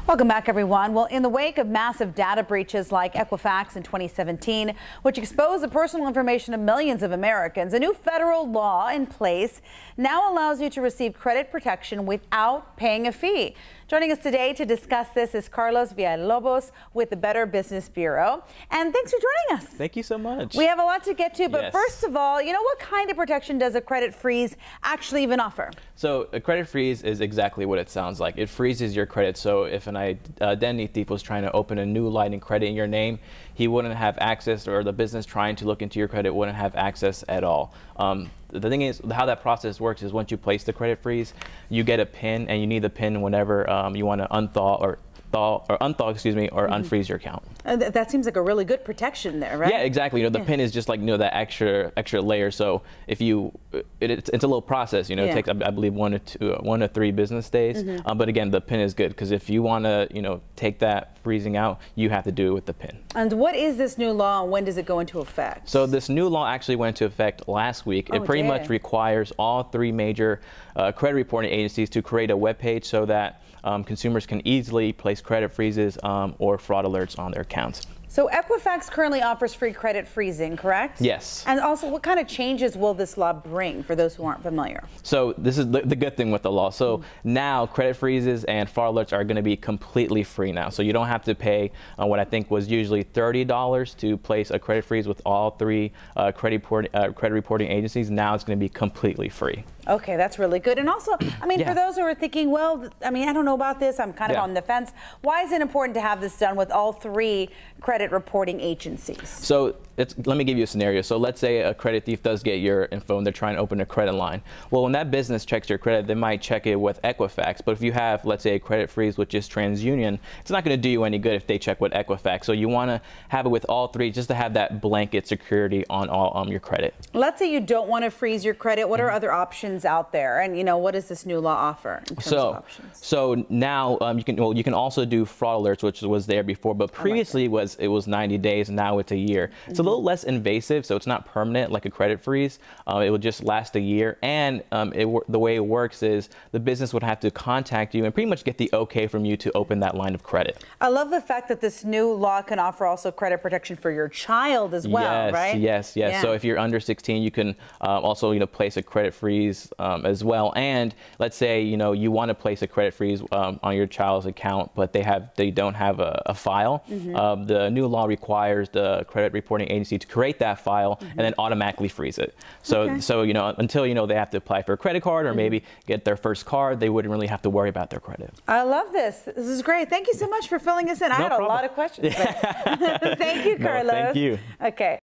Welcome back, everyone. Well, in the wake of massive data breaches like Equifax in 2017, which exposed the personal information of millions of Americans, a new federal law in place now allows you to receive credit protection without paying a fee. Joining us today to discuss this is Carlos Villalobos with the Better Business Bureau. And thanks for joining us. Thank you so much. We have a lot to get to, but Yes. First of all, what kind of protection does a credit freeze actually even offer? So a credit freeze is exactly what it sounds like. It freezes your credit. So if an identity thief was trying to open a new line of credit in your name, he wouldn't have access, or the business trying to look into your credit wouldn't have access at all. The thing is, how that process works is once you place the credit freeze, you get a PIN, and you need the PIN whenever you want to unfreeze your account. That seems like a really good protection there, right? Yeah, exactly. The PIN is just like that extra layer. So if it's a little process. It takes, I believe, 1 to 3 business days. But again, the PIN is good because if you want to take that freezing out, you have to do it with the PIN. And what is this new law, and when does it go into effect? So this new law actually went into effect last week. It pretty much requires all 3 major credit reporting agencies to create a web page so that consumers can easily place credit freezes or fraud alerts on their accounts. So Equifax currently offers free credit freezing, correct? Yes. And also, what kind of changes will this law bring for those who aren't familiar? So this is the good thing with the law. So now credit freezes and fraud alerts are going to be completely free now. So you don't have to pay what I think was usually $30 to place a credit freeze with all 3 credit reporting agencies. Now it's going to be completely free. Okay, that's really good. And also, for those who are thinking, well, I don't know about this, I'm kind of on the fence. Why is it important to have this done with all 3 credit reporting agencies? So let me give you a scenario. So let's say a credit thief does get your info and they're trying to open a credit line. Well, when that business checks your credit, they might check it with Equifax. But if you have, let's say, a credit freeze with just TransUnion, it's not going to do you any good if they check with Equifax. So you want to have it with all 3 just to have that blanket security on all your credit. Let's say you don't want to freeze your credit. What are other options out there? And what does this new law offer in terms of options? So now you can also do fraud alerts, which was there before, but previously it was 90 days, and now it's a year. It's a little less invasive, so it's not permanent like a credit freeze. It will just last a year, and the way it works is the business would have to contact you and pretty much get the okay from you to open that line of credit. I love the fact that this new law can offer also credit protection for your child as well, right? Yes. Yeah. So if you're under 16, you can also place a credit freeze as well. And let's say you want to place a credit freeze on your child's account, but they don't have a file. The new law requires the credit reporting agency to create that file and then automatically freeze it. So until they have to apply for a credit card or maybe get their first card, they wouldn't really have to worry about their credit. I love this. This is great. Thank you so much for filling us in. I had a lot of questions. Thank you, Carlos. No, thank you. Okay.